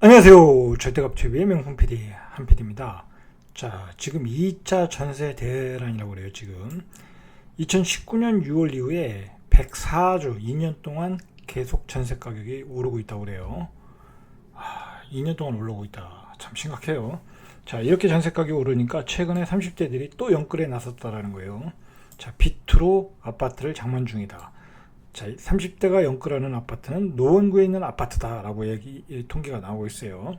안녕하세요. 절대값TV의 명품 PD 한PD입니다. 자, 지금 2차 전세 대란이라고 그래요. 지금 2019년 6월 이후에 104주 2년 동안 계속 전세 가격이 오르고 있다고 그래요. 2년 동안 올라오고 있다. 참 심각해요. 자, 이렇게 전세 가격이 오르니까 최근에 30대들이 또 연끌에 나섰다라는 거예요. 자, 비투로 아파트를 장만 중이다. 자, 30대가 연끌하는 아파트는 노원구에 있는 아파트다라고 통계가 나오고 있어요.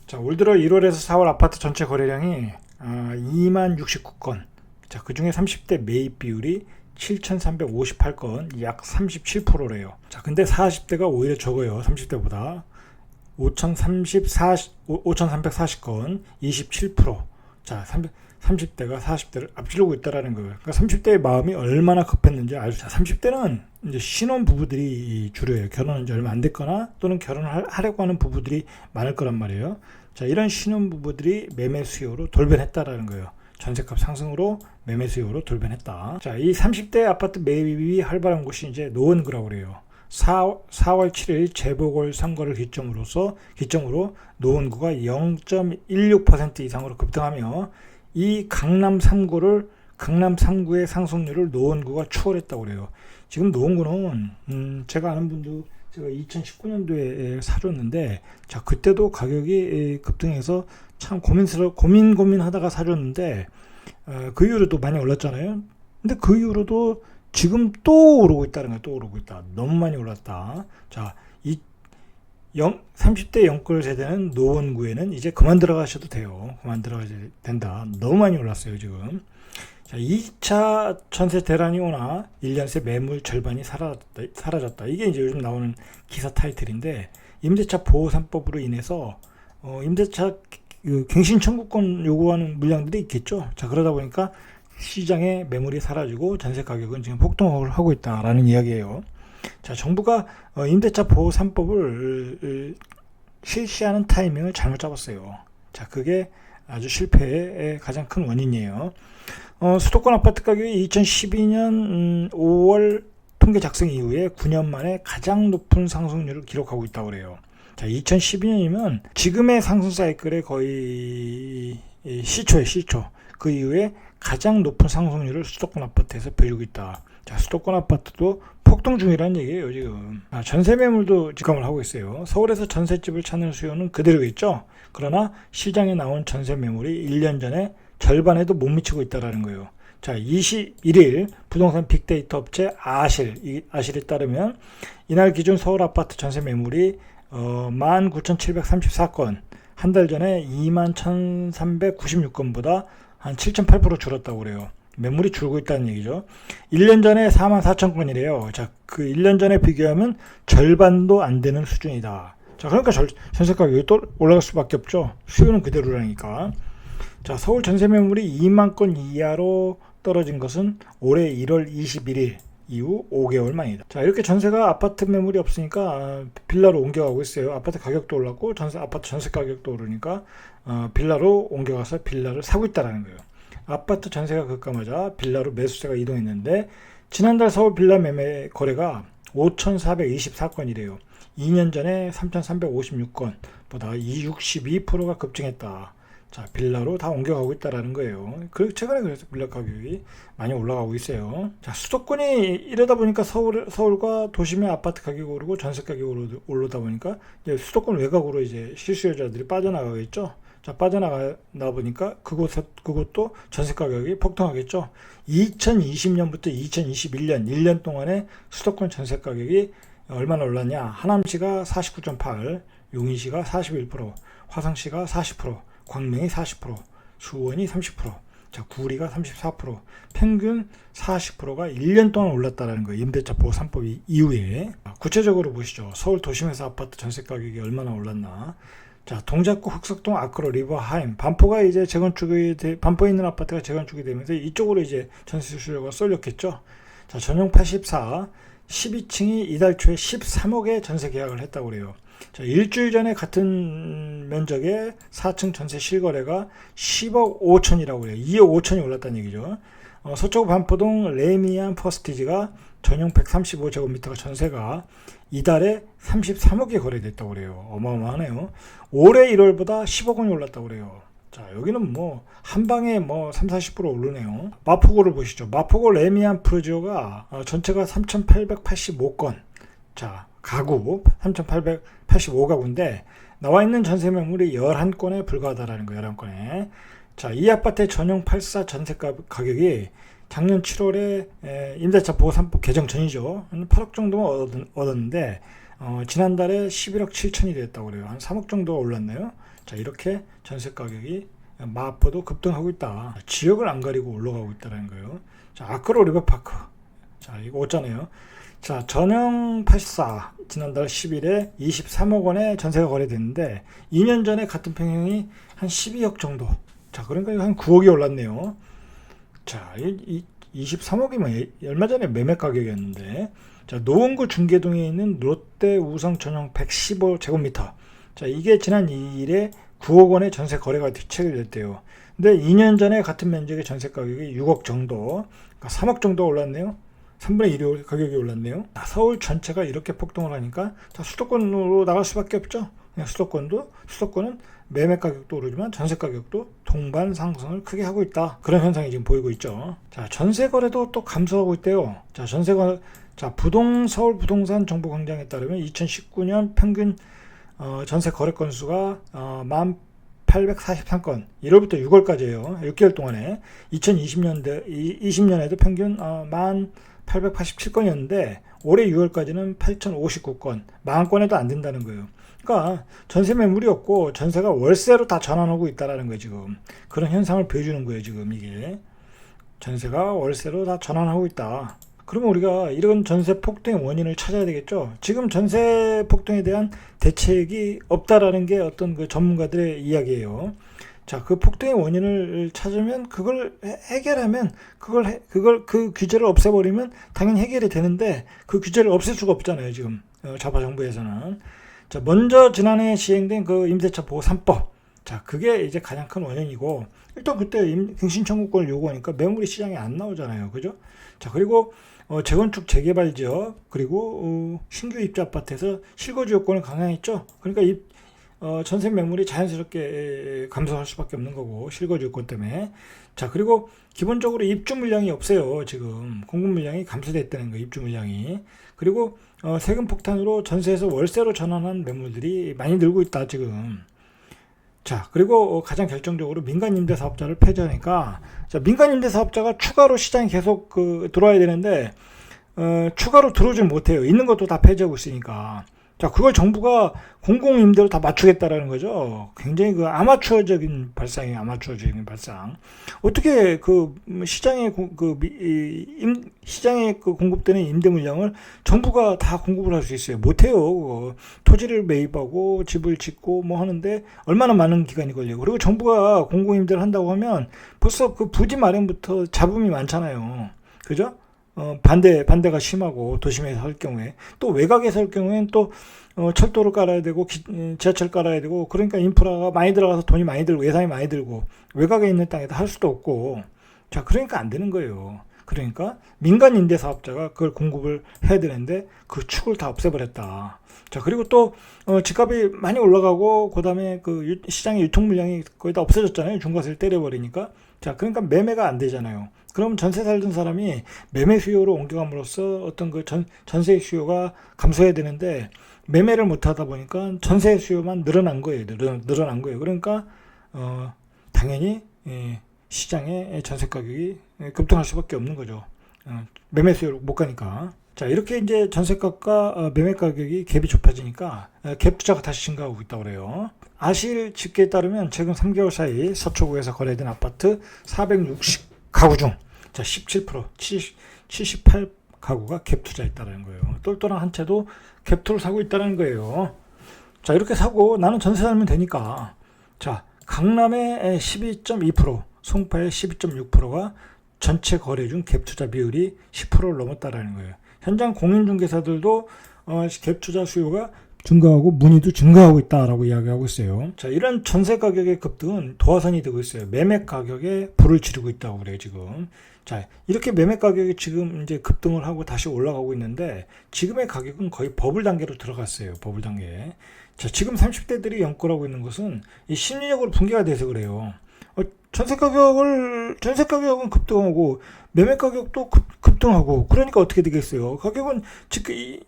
자, 올 들어 1월에서 4월 아파트 전체 거래량이 2만 69건. 자, 그 중에 30대 매입 비율이 7,358건, 약 37%래요. 자, 근데 40대가 오히려 적어요. 30대보다 5,340건, 27%. 자, 30대가 40대를 앞지르고 있다라는 거예요. 그러니까 30대의 마음이 얼마나 급했는지 알죠. 30대는 이제 신혼 부부들이 주로예요. 결혼한 지 얼마 안 됐거나 또는 결혼을 하려고 하는 부부들이 많을 거란 말이에요. 자, 이런 신혼 부부들이 매매 수요로 돌변했다라는 거예요. 전세값 상승으로 매매 수요로 돌변했다. 자, 이 30대 아파트 매입이 활발한 곳이 이제 노원구라고 그래요. 4월 7일 재보궐선거를 기점으로 노원구가 0.16% 이상으로 급등하며 이 강남 3구의 상승률을 노원구가 추월했다고 그래요. 지금 노원구는 제가 아는 분도 제가 2019년도에 사줬는데, 자, 그때도 가격이 급등해서 참 고민하다가 사줬는데, 그 이후로도 많이 올랐잖아요. 근데 그 이후로도 지금 또 오르고 있다는 거야. 또 오르고 있다. 너무 많이 올랐다. 자, 30대 연끌 세대는 노원구에는 이제 그만 들어가셔도 돼요. 그만 들어가야 된다. 너무 많이 올랐어요, 지금. 자, 2차 전세 대란이 오나 1년 새 매물 절반이 사라졌다. 이게 이제 요즘 나오는 기사 타이틀인데, 임대차 보호 3법으로 인해서 임대차 갱신 청구권 요구하는 물량들이 있겠죠. 자, 그러다 보니까 시장에 매물이 사라지고 전세 가격은 지금 폭등을 하고 있다라는 이야기예요. 자, 정부가 임대차 보호 3법을 실시하는 타이밍을 잘못 잡았어요. 자, 그게 아주 실패의 가장 큰 원인이에요. 수도권 아파트 가격이 2012년 5월 통계 작성 이후에 9년 만에 가장 높은 상승률을 기록하고 있다고 그래요. 자, 2012년이면 지금의 상승 사이클의 거의 시초예요, 시초. 그 이후에 가장 높은 상승률을 수도권 아파트에서 보이고 있다. 자, 수도권 아파트도 폭등 중이라는 얘기예요, 지금. 전세 매물도 직감을 하고 있어요. 서울에서 전셋집을 찾는 수요는 그대로겠죠. 그러나 시장에 나온 전세 매물이 1년 전에 절반에도 못 미치고 있다는 거예요. 자, 21일 부동산 빅데이터 업체 아실에 따르면 이날 기준 서울 아파트 전세 매물이 19,734건, 한 달 전에 21,396건보다 한 7.8% 줄었다고 그래요. 매물이 줄고 있다는 얘기죠. 1년 전에 44,000건이래요. 자, 그 1년 전에 비교하면 절반도 안 되는 수준이다. 자, 그러니까 전세 가격이 또 올라갈 수밖에 없죠. 수요는 그대로라니까. 자, 서울 전세 매물이 2만 건 이하로 떨어진 것은 올해 1월 21일 이후 5개월 만이다. 자, 이렇게 전세가 아파트 매물이 없으니까 빌라로 옮겨가고 있어요. 아파트 가격도 올랐고 아파트 전세 가격도 오르니까 빌라로 옮겨가서 빌라를 사고 있다는 거예요. 아파트 전세가 급감하자 빌라로 매수세가 이동했는데, 지난달 서울 빌라 매매 거래가 5,424건이래요. 2년 전에 3,356건보다 62%가 급증했다. 자, 빌라로 다 옮겨가고 있다라는 거예요. 최근에 그래서 빌라 가격이 많이 올라가고 있어요. 자, 수도권이 이러다 보니까 서울과 도심의 아파트 가격이 오르고 전세 가격이 오르다 보니까 이제 수도권 외곽으로 이제 실수요자들이 빠져나가겠죠. 자, 빠져나가 보니까 그것도 전세 가격이 폭등하겠죠. 2020년부터 2021년 1년 동안에 수도권 전세 가격이 얼마나 올랐냐? 하남시가 49.8, 용인시가 41%, 화성시가 40%, 광명이 40%, 수원이 30%, 자, 구리가 34%, 평균 40%가 1년 동안 올랐다는 거예요. 임대차 보호 3법 이후에. 구체적으로 보시죠. 서울 도심에서 아파트 전세 가격이 얼마나 올랐나? 자, 동작구, 흑석동, 아크로, 리버하임, 반포가 이제 반포에 있는 아파트가 재건축이 되면서 이쪽으로 이제 전세 수요가 쏠렸겠죠. 자, 전용 84, 12층이 이달 초에 13억에 전세 계약을 했다고 그래요. 자, 일주일 전에 같은 면적의 4층 전세 실거래가 10억 5천이라고 그래요. 2억 5천이 올랐다는 얘기죠. 서초구 반포동 레미안 퍼스티지가 전용 135제곱미터가 전세가 이달에 33억에 거래됐다고 그래요. 어마어마하네요. 올해 1월보다 10억 원이 올랐다고 그래요. 자, 여기는 뭐 한방에 뭐 30-40% 오르네요. 마포구를 보시죠. 마포구 레미안 프로지오가 전체가 3,885건. 자, 가구 3,885가구인데 나와 있는 전세 매물이 11건에 불과하다라는 거예요. 11건에. 자, 이 아파트의 전용 84 전세 가격이 작년 7월에 임대차 보호 3법 개정 전이죠. 한 8억 정도만 얻었는데 지난달에 11억 7천이 됐다고 그래요. 한 3억 정도가 올랐네요. 자, 이렇게 전세 가격이 마포도 급등하고 있다. 지역을 안 가리고 올라가고 있다는 거예요. 자, 아크로 리버파크. 자, 이거 없잖아요. 자, 전용 84 지난달 10일에 23억 원에 전세가 거래됐는데 2년 전에 같은 평형이 한 12억 정도. 자, 그러니까 한 9억이 올랐네요. 자, 23억이면 얼마 전에 매매 가격이었는데, 자, 노원구 중계동에 있는 롯데 우성 전용 115제곱미터. 자, 이게 지난 2일에 9억 원의 전세 거래가 체결됐대요. 근데 2년 전에 같은 면적의 전세 가격이 6억 정도, 그러니까 3억 정도 올랐네요. 3분의 1이 가격이 올랐네요. 서울 전체가 이렇게 폭등을 하니까 자, 수도권으로 나갈 수밖에 없죠. 그냥 수도권은 매매 가격도 오르지만 전세 가격도 동반 상승을 크게 하고 있다. 그런 현상이 지금 보이고 있죠. 자, 전세 거래도 또 감소하고 있대요. 자, 서울 부동산 정보 광장에 따르면 2019년 평균 전세 거래 건수가 1,843건, 1월부터 6월까지예요. 6개월 동안에 2020년에도 평균 1,887건이었는데 올해 6월까지는 8,059건, 10,000건에도 안 된다는 거예요. 그러니까 전세 매물이 없고 전세가 월세로 다 전환하고 있다라는 거예요. 지금 그런 현상을 보여주는 거예요. 지금 이게 전세가 월세로 다 전환하고 있다. 그러면 우리가 이런 전세 폭등의 원인을 찾아야 되겠죠. 지금 전세 폭등에 대한 대책이 없다라는 게 어떤 그 전문가들의 이야기예요. 자, 그 폭등의 원인을 찾으면 그걸 해결하면 그 규제를 없애버리면 당연히 해결이 되는데 그 규제를 없앨 수가 없잖아요. 지금 좌파 정부에서는. 자, 먼저 지난해 시행된 그 임대차 보호 3법. 자, 그게 이제 가장 큰 원인이고, 일단 그때 갱신 청구권을 요구하니까 매물이 시장에 안 나오잖아요. 그죠? 자, 그리고 재건축 재개발 지역, 그리고 신규 입주 아파트에서 실거주 요건을 강화했죠. 그러니까 전세 매물이 자연스럽게 감소할 수밖에 없는 거고, 실거주 요건 때문에. 자, 그리고 기본적으로 입주 물량이 없어요. 지금 공급 물량이 감소됐다는 거예요. 입주 물량이. 그리고 세금 폭탄으로 전세에서 월세로 전환한 매물들이 많이 늘고 있다 지금. 자, 그리고 가장 결정적으로 민간 임대 사업자를 폐지하니까, 자, 민간 임대 사업자가 추가로 시장에 계속 들어와야 되는데 추가로 들어오질 못해요. 있는 것도 다 폐지하고 있으니까. 자, 그걸 정부가 공공임대로 다 맞추겠다라는 거죠. 굉장히 아마추어적인 발상이에요. 아마추어적인 발상. 어떻게 시장에 공급되는 임대 물량을 정부가 다 공급을 할 수 있어요? 못해요. 토지를 매입하고 집을 짓고 뭐 하는데 얼마나 많은 기간이 걸려요. 그리고 정부가 공공임대를 한다고 하면 벌써 그 부지 마련부터 잡음이 많잖아요. 그죠? 반대가 심하고 도심에서 할 경우에, 또 외곽에서 할 경우에는 또 철도를 깔아야 되고 지하철 깔아야 되고, 그러니까 인프라가 많이 들어가서 돈이 많이 들고 예산이 많이 들고 외곽에 있는 땅에다 할 수도 없고, 자, 그러니까 안 되는 거예요. 그러니까 민간 임대 사업자가 그걸 공급을 해야 되는데 그 축을 다 없애버렸다. 자, 그리고 또 집값이 많이 올라가고 그다음에 시장의 유통 물량이 거의 다 없어졌잖아요. 중과세를 때려버리니까. 자, 그러니까 매매가 안 되잖아요. 그럼 전세 살던 사람이 매매 수요로 옮겨감으로써 어떤 전세 수요가 감소해야 되는데 매매를 못 하다 보니까 전세 수요만 늘어난 거예요. 늘어난 거예요. 그러니까 당연히 시장의 전세 가격이 급등할 수밖에 없는 거죠. 매매 수요로 못 가니까. 자, 이렇게 이제 전세값과 매매 가격이 갭이 좁혀지니까 갭 투자가 다시 증가하고 있다고 그래요. 아실 집계에 따르면 최근 3개월 사이 서초구에서 거래된 아파트 460가구 중, 자, 17%, 78가구가 갭 투자했다는 거예요. 똘똘한 한 채도 갭투를 사고 있다는 거예요. 자, 이렇게 사고 나는 전세 살면 되니까. 자, 강남의 12.2%, 송파의 12.6%가 전체 거래 중 갭 투자 비율이 10%를 넘었다라는 거예요. 현장 공인중개사들도 갭 투자 수요가 증가하고 문의도 증가하고 있다라고 이야기하고 있어요. 자, 이런 전세 가격의 급등은 도화선이 되고 있어요. 매매 가격에 불을 지르고 있다고 그래요, 지금. 자, 이렇게 매매 가격이 지금 이제 급등을 하고 다시 올라가고 있는데 지금의 가격은 거의 버블 단계로 들어갔어요. 버블 단계. 자, 지금 30대들이 연끌하고 있는 것은 이 심리적으로 붕괴가 돼서 그래요. 전세 가격은 급등하고 매매 가격도 급등하고 그러니까 어떻게 되겠어요? 가격은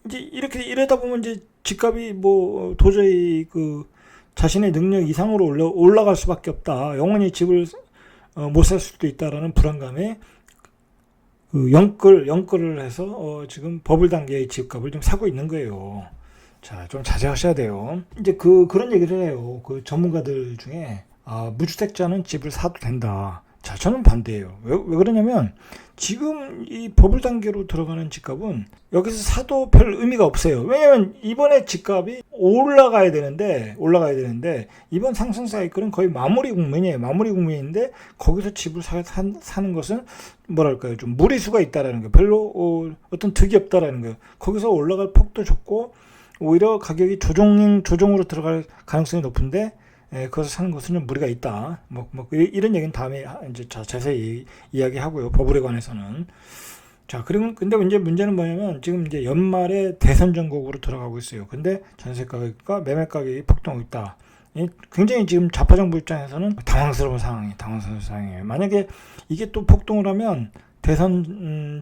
이제 이렇게 이러다 보면 이제 집값이 뭐 도저히 그 자신의 능력 이상으로 올라갈 수밖에 없다. 영원히 집을 못 살 수도 있다라는 불안감에 그 연끌을 해서 지금 버블 단계의 집값을 좀 사고 있는 거예요. 자, 좀 자제하셔야 돼요. 이제 그런 얘기를 해요. 그 전문가들 중에 무주택자는 집을 사도 된다. 자, 저는 반대예요. 왜 그러냐면 지금 이 버블 단계로 들어가는 집값은 여기서 사도 별 의미가 없어요. 왜냐면 이번에 집값이 올라가야 되는데 이번 상승 사이클은 거의 마무리 국면인데 거기서 집을 사는 것은 뭐랄까요, 좀 무리수가 있다라는 거, 별로 어떤 득이 없다라는 거. 거기서 올라갈 폭도 좁고 오히려 가격이 조정으로 들어갈 가능성이 높은데 그것을 사는 것은 좀 무리가 있다. 이런 얘기는 다음에 이제 자세히 이야기하고요. 버블에 관해서는. 자, 그리고 근데 이제 문제는 뭐냐면 지금 이제 연말에 대선 전국으로 들어가고 있어요. 근데 전세 가격과 매매 가격이 폭등하고 있다. 굉장히 지금 좌파 정부 입장에서는 당황스러운 상황이에요. 만약에 이게 또 폭등을 하면 대선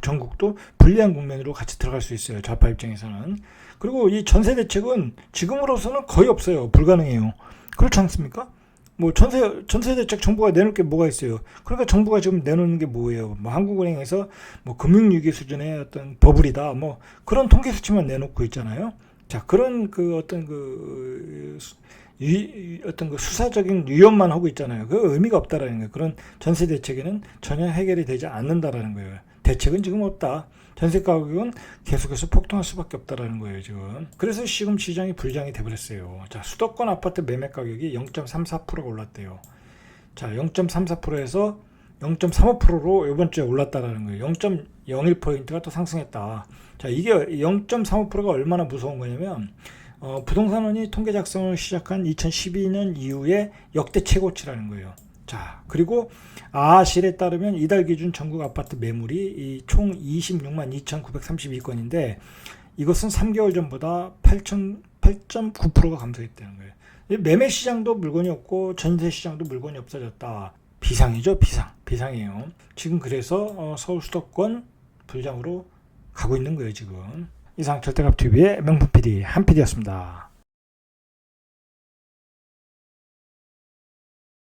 전국도 불리한 국면으로 같이 들어갈 수 있어요. 좌파 입장에서는. 그리고 이 전세 대책은 지금으로서는 거의 없어요. 불가능해요. 그렇지 않습니까? 뭐 전세 대책 정부가 내놓을 게 뭐가 있어요? 그러니까 정부가 지금 내놓는 게 뭐예요? 뭐 한국은행에서 뭐 금융위기 수준의 어떤 버블이다. 뭐 그런 통계 수치만 내놓고 있잖아요. 자, 그런 어떤 수사적인 위협만 하고 있잖아요. 그 의미가 없다라는 거예요. 그런 전세 대책에는 전혀 해결이 되지 않는다라는 거예요. 대책은 지금 없다. 전세 가격은 계속해서 폭등할 수밖에 없다라는 거예요, 지금. 그래서 지금 시장이 불장이 돼버렸어요. 자, 수도권 아파트 매매 가격이 0.34%가 올랐대요. 자, 0.34%에서 0.35%로 이번 주에 올랐다라는 거예요. 0.01포인트가 또 상승했다. 자, 이게 0.35%가 얼마나 무서운 거냐면, 부동산원이 통계 작성을 시작한 2012년 이후에 역대 최고치라는 거예요. 자, 그리고 아실에 따르면 이달 기준 전국 아파트 매물이 총 26만 2,932건인데 이것은 3개월 전보다 8.9%가 감소했다는 거예요. 매매 시장도 물건이 없고 전세 시장도 물건이 없어졌다. 비상이죠, 비상이에요. 지금 그래서 서울 수도권 불장으로 가고 있는 거예요, 지금. 이상 절대값TV의 명품 PD 한 PD였습니다.